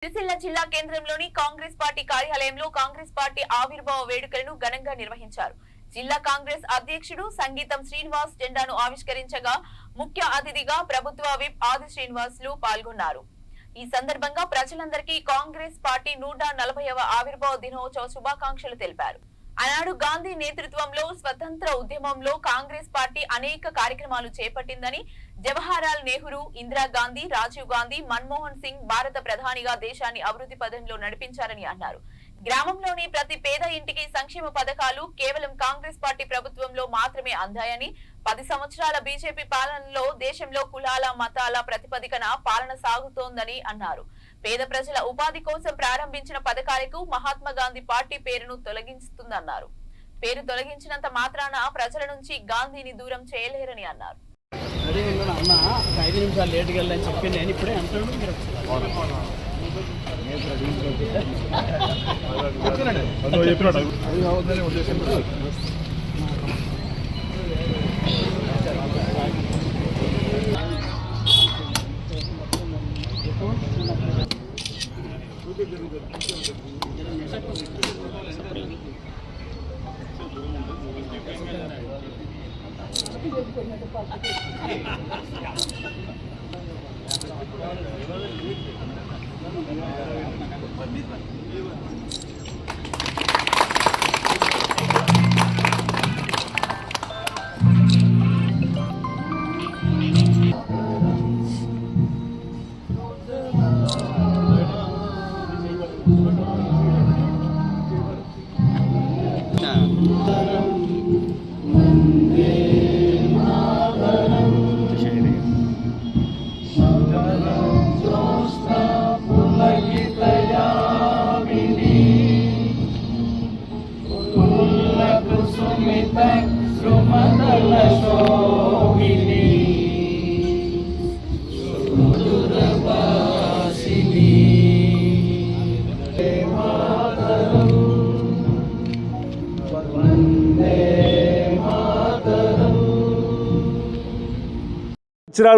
సిరిసిల్ల జిల్లా కేంద్రంలోని కాంగ్రెస్ పార్టీ కార్యాలయంలో కాంగ్రెస్ పార్టీ ఆవిర్భావ వేడుకలను ఘనంగా నిర్వహించారు. జిల్లా కాంగ్రెస్ అధ్యక్షుడు సంగీతం శ్రీనివాస్ జెండాను ఆవిష్కరించగా ముఖ్య అతిథిగా ప్రభుత్వ విప్ ఆది శ్రీనివాసులు పాల్గొన్నారు. ఈ సందర్భంగా ప్రజలందరికీ కాంగ్రెస్ పార్టీ 140వ ఆవిర్భావ దినోత్సవ శుభాకాంక్షలు తెలిపారు. ఆనాడు గాంధీ నేతృత్వంలో స్వతంత్ర ఉద్యమంలో కాంగ్రెస్ పార్టీ అనేక కార్యక్రమాలు చేపట్టిందని, జవహర్లాల్ నెహ్రూ, ఇందిరాగాంధీ, రాజీవ్ గాంధీ, మన్మోహన్ సింగ్ భారత ప్రధానిగా దేశాన్ని అభివృద్ధి పథంలో నడిపించారని అన్నారు. గ్రామంలోని ప్రతి పేద ఇంటికి సంక్షేమ పథకాలు కేవలం కాంగ్రెస్ పార్టీ ప్రభుత్వంలో మాత్రమే అందాయని, 10 సంవత్సరాల బీజేపీ పాలనలో దేశంలో కులాల మతాల ప్రతిపదికన పాలన సాగుతోందని అన్నారు. పేద ప్రజల ఉపాధి కోసం ప్రారంభించిన పథకాలకు మహాత్మా గాంధీ పార్టీ పేరును తొలగిస్తుందన్నారు. పేరు తొలగించినంత మాత్రాన ప్రజల నుంచి గాంధీని దూరం చేయలేరని అన్నారు.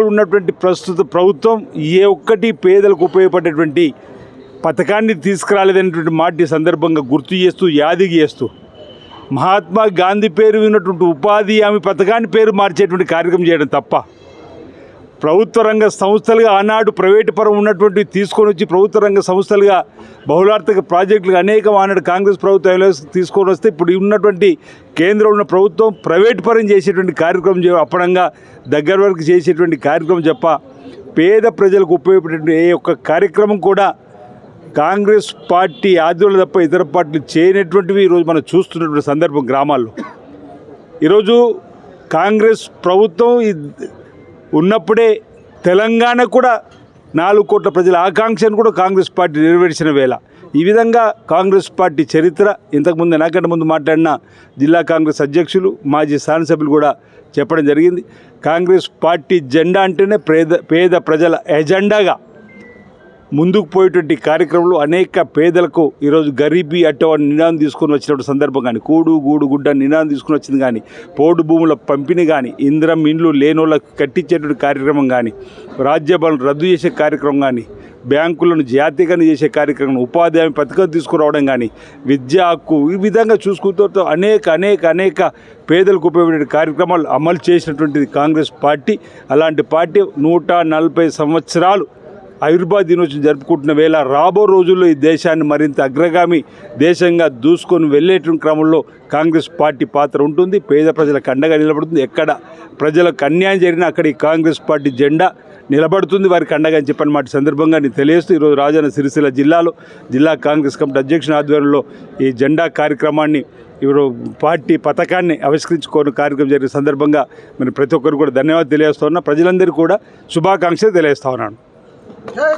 ఉన్నటువంటి ప్రస్తుత ప్రభుత్వం ఏ ఒక్కటి పేదలకు ఉపయోగపడేటువంటి పథకాన్ని తీసుకురాలేదనేటువంటి మాట సందర్భంగా గుర్తు చేస్తూ యాదిగి చేస్తూ మహాత్మా గాంధీ పేరు విన్నటువంటి ఉపాధి హామీ పథకాన్ని పేరు మార్చేటువంటి కార్యక్రమం చేయడం తప్ప, ప్రభుత్వ రంగ సంస్థలుగా ఆనాడు ప్రైవేటు పరం ఉన్నటువంటి తీసుకొని వచ్చి ప్రభుత్వ రంగ సంస్థలుగా బహుళార్థక ప్రాజెక్టులు అనేక ఆనాడు కాంగ్రెస్ ప్రభుత్వం తీసుకొని వస్తే ఇప్పుడు ఉన్నటువంటి కేంద్రంలో ఉన్న ప్రభుత్వం ప్రైవేటు పరం చేసేటువంటి కార్యక్రమం అప్పడంగా దగ్గర వరకు చేసేటువంటి కార్యక్రమం తప్ప పేద ప్రజలకు ఉపయోగపడేటువంటి ఏ ఒక్క కార్యక్రమం కూడా కాంగ్రెస్ పార్టీ ఆధ్వర్యంలో తప్ప ఇతర పార్టీలు చేయనటువంటివి ఈరోజు మనం చూస్తున్నటువంటి సందర్భం గ్రామాల్లో. ఈరోజు కాంగ్రెస్ ప్రభుత్వం ఉన్నప్పుడే తెలంగాణ కూడా 4 కోట్ల ప్రజల ఆకాంక్షను కూడా కాంగ్రెస్ పార్టీ నెరవేర్చిన వేళ ఈ విధంగా కాంగ్రెస్ పార్టీ చరిత్ర ఇంతకుముందు నాకంటే ముందు మాట్లాడిన జిల్లా కాంగ్రెస్ అధ్యక్షులు మాజీ శాసనసభ్యులు కూడా చెప్పడం జరిగింది. కాంగ్రెస్ పార్టీ జెండా అంటేనే పేద ప్రజల ఎజెండాగా ముందుకు పోయేటువంటి కార్యక్రమంలో అనేక పేదలకు ఈరోజు గరీబీ అట్టో అని నినాదం తీసుకొని వచ్చినటువంటి సందర్భం కానీ, కూడు గూడు గుడ్డ నినాదం తీసుకుని వచ్చింది కానీ, పోడు భూముల పంపిణీ కానీ, ఇంద్రం ఇండ్లు లేనోళ్ళకు కట్టించేటువంటి కార్యక్రమం కానీ, రాజ్యభవనం రద్దు చేసే కార్యక్రమం కానీ, బ్యాంకులను జాతీయకరణ చేసే కార్యక్రమం, ఉపాధి హామీ పథకం తీసుకురావడం కానీ, విద్యా హక్కు, ఈ విధంగా చూసుకుంటూ అనేక పేదలకు ఉపయోగపడే కార్యక్రమాలు అమలు చేసినటువంటిది కాంగ్రెస్ పార్టీ. అలాంటి పార్టీ 140 సంవత్సరాలు ఆవిర్భావ దినోత్సవం జరుపుకుంటున్న వేళ రాబో రోజుల్లో ఈ దేశాన్ని మరింత అగ్రగామి దేశంగా దూసుకొని వెళ్ళేటువంటి క్రమంలో కాంగ్రెస్ పార్టీ పాత్ర ఉంటుంది. పేద ప్రజలకు అండగా నిలబడుతుంది. ఎక్కడ ప్రజలకు అన్యాయం జరిగినా అక్కడ ఈ కాంగ్రెస్ పార్టీ జెండా నిలబడుతుంది, వారికి అండగా అని చెప్పిన మాట సందర్భంగా నేను తెలియజేస్తూ ఈరోజు రాజన్న సిరిసిల్ల జిల్లాలో జిల్లా కాంగ్రెస్ కమిటీ అధ్యక్షుని ఆధ్వర్యంలో ఈ జెండా కార్యక్రమాన్ని ఇప్పుడు పార్టీ పథకాన్ని ఆవిష్కరించుకోని కార్యక్రమం జరిగిన సందర్భంగా మరి ప్రతి ఒక్కరు కూడా ధన్యవాదాలు తెలియజేస్తూ ఉన్నా. ప్రజలందరికీ కూడా శుభాకాంక్షలు తెలియజేస్తా ఉన్నాను.